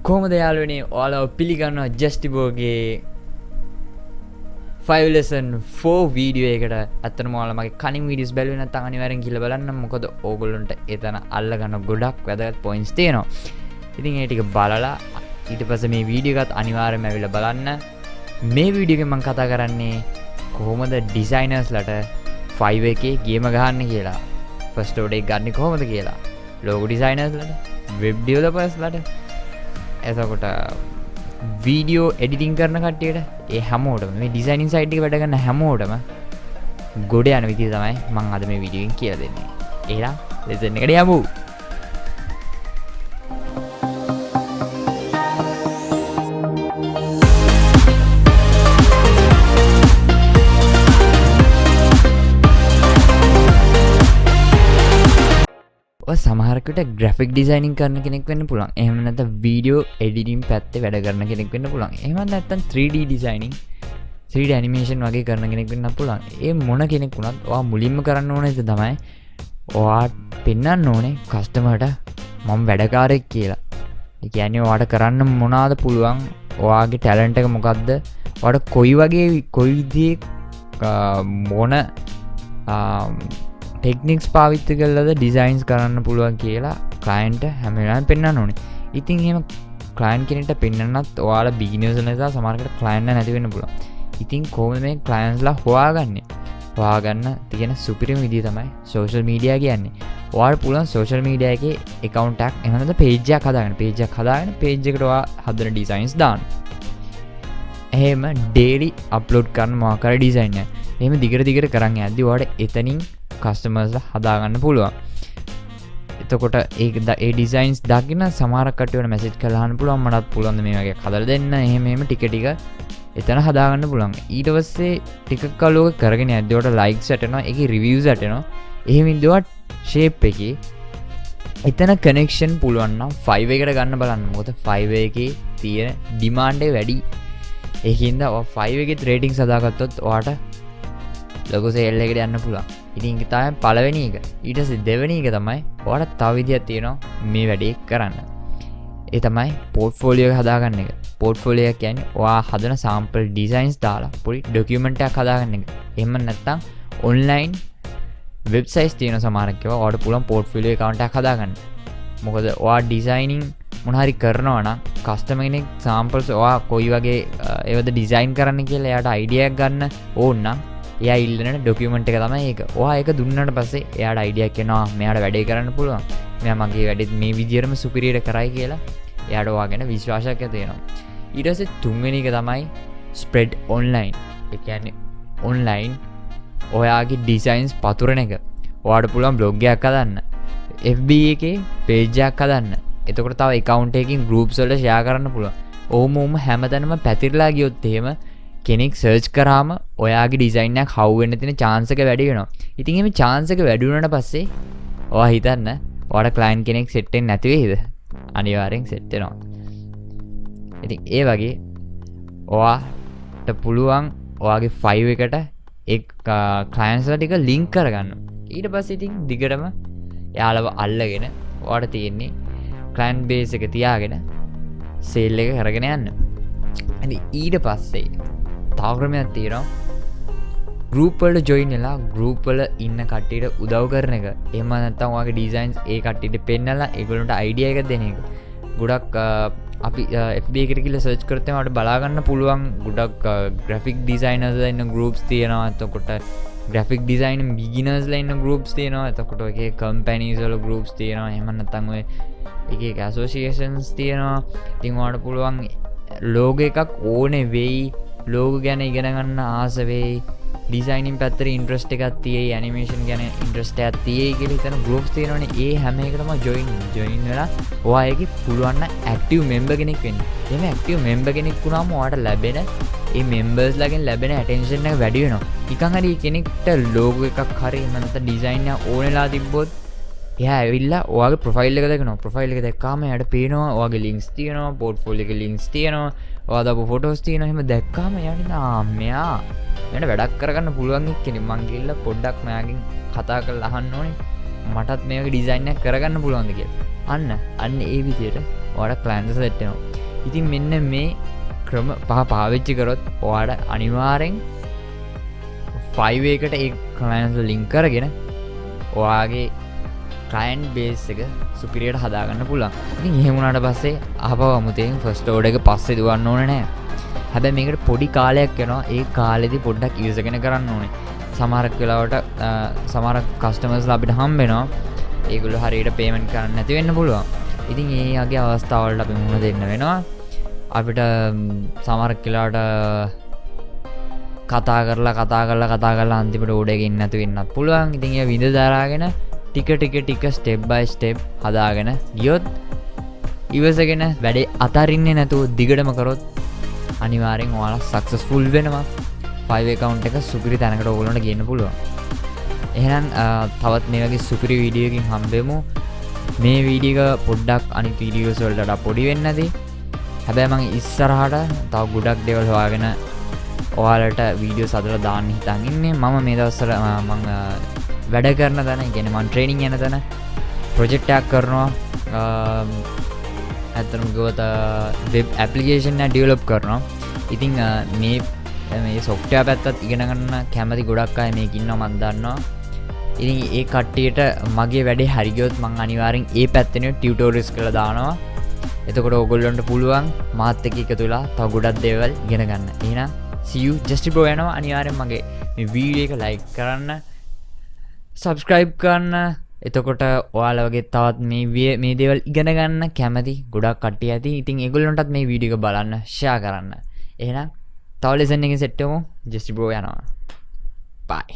කොහොමද යාළුවනේ ඔයාලව පිළිගන්නවා ජස්ටිබෝගේ 5 lesson 4 වීඩියෝ එකට. අත්තටම ඔයාලා මගේ කනින් වීඩියෝස් බැලුවේ නැත්නම් අනිවාර්යෙන් ගිහලා බලන්න. මොකද ඕගොල්ලන්ට එතන අල්ලගන්න ගොඩක් වැදගත් පොයින්ට්ස් තියෙනවා. ඉතින් ඒ ටික බලලා ඊට පස්සේ මේ වීඩියෝ එකත් අනිවාර්යයෙන්ම ඇවිල්ලා බලන්න. මේ වීඩියෝ එකෙන් මම කතා කරන්නේ කොහොමද ඩිසයිනර්ස්ලට Fiverr එකේ ගේම ගහන්න කියලා. ෆස්ට් ඕඩර් එක ගන්න කොහොමද කියලා. ලෝගෝ ඩිසයිනර්ස්ලට, වෙබ් ඩෙවලොපර්ස්ලට, එතකොට වීඩියෝ එඩිටින් කරන කට්ටියට, ඒ හැමෝටම මේ ඩිසයිනින් සයිට් එකේ වැඩ කරන හැමෝටම ගොඩ යන විදිය තමයි මම අද මේ වීඩියෝ එකෙන් කියලා දෙන්නේ. එහෙනම් ලෙසන් එකට යමු. සමහරකට ග්‍රැෆික් ඩිසයිනින් කරන කෙනෙක් වෙන්න පුළුවන්. එහෙම නැත්නම් වීඩියෝ එඩිටින් පැත්තේ වැඩ කරන කෙනෙක් වෙන්න පුළුවන්. එහෙම නැත්නම් 3D ඩිසයිනින් 3D ඇනිමේෂන් වගේ කරන කෙනෙක් වෙන්න පුළුවන්. ඒ මොන කෙනෙක් වුණත් ඔයා මුලින්ම කරන්න ඕනේ තමයි ඔයා පෙන්වන්න ඕනේ කස්ටමර්ට මම වැඩකාරයෙක් කියලා. ඒ කියන්නේ ඔයාට කරන්න මොනවාද පුළුවන්, ඔයාගේ ටැලන්ට් එක මොකද්ද, ඔයාට කොයි වගේ කොයි විදිහේ මොන ටෙක්නික්ස් පාවිච්චි කරලාද ඩිසයින්ස් කරන්න පුළුවන් කියලා ක්ලයන්ට් හැම වෙලාවෙම පෙන්වන්න ඕනේ. ඉතින් එහෙම ක්ලයන්ට් කෙනෙක්ට පෙන්වන්නත් ඔයාලා බිගිනර්ස් නිසා සමහරකට ක්ලයන්ට් නැති වෙන්න පුළුවන්. ඉතින් කොහොමද මේ ක්ලයන්ට්ස්ලා හොයාගන්නේ? හොයාගන්න තියෙන සුපිරිම විදිය තමයි සෝෂල් මීඩියා කියන්නේ. ඔයාලට පුළුවන් සෝෂල් මීඩියා එකේ account එකක් එහෙම නැත්නම් page එකක් හදාගන්න. page එකට ඔයා හදන ඩිසයින්ස් දාන්න. එහෙම daily upload කරන මොකක් හරි ඩිසයින් එක. එහෙම දිගට කරන් යද්දී ඔයාලට එතනින් කස්ටමර්ස්ලා හදාගන්න පුළුවන්. එතකොට ඒ ඩිසයින්ස් දකින්න සමහරක් කට්ටියට මැසේජ් කරලා අහන්න පුළුවන් මටත් පුළුවන් මේ වගේ හදලා දෙන්න. එහෙම ටික එතන හදාගන්න පුළුවන්. ඊට පස්සේ ටිකක් කලෝක කරගෙන යද්දී ඔයාලට ලයික්ස් ඇටෙනවා, ඒකේ රිවිව්ස් ඇටෙනවා. එහෙම ඉඳලා ෂේප් එකේ එතන කනෙක්ෂන් පුළුවන් නම් Fiverr එකට ගන්න බලන්න. මොකද Fiverr එකේ තියෙන ඩිමාන්ඩ් එක වැඩි. ඒකින්ද ඔය Fiverr එකේ රේටින්ග්ස් හදාගත්තොත් ඔයාට ලොකු සේල් එකකට යන්න පුළුවන්. ඉතින් ඒක තමයි පළවෙනි එක. ඊට පස්සේ දෙවෙනි එක තමයි ඔයාලට තව විදියක් තියෙනවා මේ වැඩේ කරන්න. ඒ තමයි පෝර්ට්ෆෝලියෝ එක හදාගන්න එක. පෝර්ට්ෆෝලියෝ එක කියන්නේ ඔයා හදන සාම්පල් ඩිසයින්ස් දාලා පොඩි ඩොකියුමන්ට් එකක් හදාගන්න එක. එහෙම නැත්නම් ඔන්ලයින් වෙබ්සයිට්ස් තියෙන සමහරක් ඒවා ඔයාලට පුළුවන් පෝර්ට්ෆෝලියෝ account එකක් හදාගන්න. මොකද ඔයා ඩිසයිනින් මොන හරි කරනවා නම් කස්ටමර් කෙනෙක් සාම්පල්ස් ඔයා කොයි වගේ ඒවද ඩිසයින් කරන්න කියලා එයාට අයිඩියා එකක් ගන්න ඕන නම් එයා ඉල්ලන ඩොකියුමන්ට් එක තමයි ඒක. ඔයා ඒක දුන්නාට පස්සේ එයාට අයිඩියා එකක් එනවා මෙයාට වැඩේ කරන්න පුළුවන්. මෙයා මගේ වැඩේ මේ විදියටම සුපිරියර් කරයි කියලා එයාට ඔයා ගැන විශ්වාසයක් ඇති වෙනවා. ඊට පස්සේ තුන්වෙනි එක තමයි ස්ප්‍රෙඩ් ඔන්ලයින්. ඒ කියන්නේ ඔන්ලයින් ඔයාගේ ඩිසයින්ස් පතුරන එක. ඔයාට පුළුවන් බ්ලොග් එකක් හදන්න, FB එකේ page එකක් හදන්න. එතකොට තව account එකකින් groups වල share කරන්න පුළුවන්. ඕම හැමතැනම පැතිරලා ගියොත් එහෙම කෙනෙක් සර්ච් කරාම ඔයාගේ ඩිසයින් එකක් හවු වෙන්න තියෙන chance එක වැඩි වෙනවා. ඉතින් මේ chance එක වැඩි වුණාට පස්සේ ඔයා හිතන්න ඔයාට client කෙනෙක් set වෙන්නේ නැති වෙයිද? අනිවාර්යෙන් set වෙනවා. ඉතින් ඒ වගේ ඔයාට පුළුවන් ඔයාගේ Fiverr එකට ඒ clients ලා ටික link කරගන්න. ඊට පස්සේ ඉතින් දිගටම එයාලව අල්ලගෙන ඔයාට තියෙන්නේ client base එක තියාගෙන sale එක කරගෙන යන්න. ඉතින් ඊට පස්සේ තව ක්‍රමයක් තියෙනවා. group වලට join වෙලා group වල ඉන්න කට්ටියට උදව් කරන එක. එහෙම නැත්නම් ඔයාගේ designs ඒ කට්ටියට පෙන්නලා ඒගොල්ලන්ට idea එකක් දෙන එක. ගොඩක් අපි FB එකට ගිහලා search කරත් එහම අපිට බලා ගන්න පුළුවන් ගොඩක් graphic designers ලා ඉන්න groups තියෙනවා. එතකොට graphic design beginners ලා ඉන්න groups තියෙනවා. එතකොට ඔයගේ companies වල groups තියෙනවා. එහෙම නැත්නම් ඔය එක associations තියෙනවා. ඉතින් ඔයාලට පුළුවන් logo එකක් ඕනේ වෙයි. ලෝගෝ ගැන ඉගෙන ගන්න ආස වෙයි, ඩිසයිනින් පැත්තට ඉන්ට්‍රස්ට් එකක් තියෙයි, ඇනිමේෂන් ගැන ඉන්ට්‍රස්ට් එකක් තියෙයි කියලා හිතන ගෲප්ස් තියෙනවනේ. ඒ හැම එකටම ජොයින් වෙලා ඔයා ඒකේ පුළුවන් නම් ඇක්ටිව් මෙම්බර් කෙනෙක් වෙන්න. එහෙම ඇක්ටිව් මෙම්බර් කෙනෙක් වුණාම ඔයාට ලැබෙන ඒ මෙම්බර්ස්ලාගෙන් ලැබෙන ඇටෙන්ෂන් එක වැඩි වෙනවා. නිකන් හරි කෙනෙක්ට ලෝගෝ එකක් හරි එහෙම නැත්නම් ඩිසයින් එක ඕනෙලා තිබ්බොත් එයා ඇවිල්ලා ඔයාගේ ප්‍රොෆයිල් එක දකිනවා. ප්‍රොෆයිල් එක දැක්කාම එයාට පේනවා ඔයාගේ ලින්ක්ස් තියෙනවා, පෝර්ට්ෆෝලියෝ එකේ ලින්ක්ස් තියෙනවා, ඔයා දාපු ෆොටෝස් තියෙනවා. එහෙම දැක්කාම එයාට මෙයාට වැඩක් කරගන්න පුළුවන් කෙනෙක්. මං ගිහලා පොඩ්ඩක් මෙයාගෙන් කතා කරලා අහන්න ඕනේ මටත් මේ වගේ ඩිසයින් එකක් කරගන්න පුළුවන්ද කියලා. අන්න ඒ විදිහට ඔයාලා client set වෙනවා. ඉතින් මෙන්න මේ ක්‍රම පහ පාවිච්චි කරොත් ඔයාට අනිවාර්යෙන් Fiverr එකට ඒ ක්ලයන්ට්ස් ලින්ක් කරගෙන ඔයාගේ ක්ලයන්ට් බේස් එක සුපිරියට හදාගන්න පුළුවන්. ඉතින් එහෙම වුණාට පස්සේ ආපහු අමුතෙන් ෆස්ට් ඕඩර් එක පස්සේ දුවන්න ඕනේ නැහැ. හැබැයි මේකට පොඩි කාලයක් යනවා. ඒ කාලෙදි පොඩ්ඩක් ඉවසගෙන කරන්න ඕනේ. සමහරක් වෙලාවට සමහර කස්ටමර්ස්ලා අපිට හම්බ වෙනවා. ඒගොල්ලෝ හරියට පේමන්ට් කරන්න නැති වෙන්න පුළුවන්. ඉතින් ඒ වගේ අවස්ථාවලට අපි මුහුණ දෙන්න වෙනවා. අපිට සමහරක් වෙලාවට කතා කරලා අන්තිමට ඕඩර් එක ඉන්න නැති වෙන්නත් පුළුවන්. ඉතින් ඒ විඳ දරාගෙන ටික ස්ටෙප් බයි ස්ටෙප් හදාගෙන ගියොත් ඉවසගෙන වැඩේ අතරින්නේ නැතුව දිගටම කරොත් අනිවාර්යෙන් ඔයාලා සක්සස්ෆුල් වෙනවා. Fiverr account එක සුපිරි තැනකට ඕගොල්ලන්ට ගේන්න පුළුවන්. එහෙනම් තවත් මේ වගේ සුපිරි වීඩියෝ එකකින් හම්බෙමු. මේ වීඩියෝ එක පොඩ්ඩක් අනිත් වීඩියෝස් වලට වඩා පොඩි වෙන්න ඇති. හැබැයි මම ඉස්සරහට තව ගොඩක් දේවල් හොයාගෙන ඔයාලට වීඩියෝස් හදලා දාන්න හිතන් ඉන්නේ. මම මේ දවස්වල මම වැඩ කරන තැන, කියන්නේ මම ට්‍රේනින් යන තැන ප්‍රොජෙක්ට් එකක් කරනවා. ඇත්තටම ගියොත් වෙබ් ඇප්ලිකේෂන් එක ඩෙවලොප් කරනවා. ඉතින් මේ software පැත්තත් ඉගෙන ගන්න කැමති ගොඩක් අය මේක ඉන්නවා මම දන්නවා. ඉතින් ඒ කට්ටියට මගේ වැඩේ හරි ගියොත් මම අනිවාර්යෙන් ඒ පැත්තේ ටියුටෝරියල්ස් කරලා දානවා. එතකොට ඕගොල්ලන්ට පුළුවන් මාත් එක්ක එකතු වෙලා තව ගොඩක් දේවල් ඉගෙන ගන්න. එහෙනම් see you just bro යනවා. අනිවාර්යෙන් මගේ මේ වීඩියෝ එක like කරන්න, subscribe කරන්න. එතකොට ඔයාලා වගේ තවත් මේ දේවල් ඉගෙන ගන්න කැමති ගොඩක් කට්ටිය ඇති. ඉතින් ඒගොල්ලන්ටත් මේ වීඩියෝ එක බලන්න, share කරන්න. එහෙනම් තව ලෙසන් එකකින් සෙට් වෙමු. just bro යනවා. bye.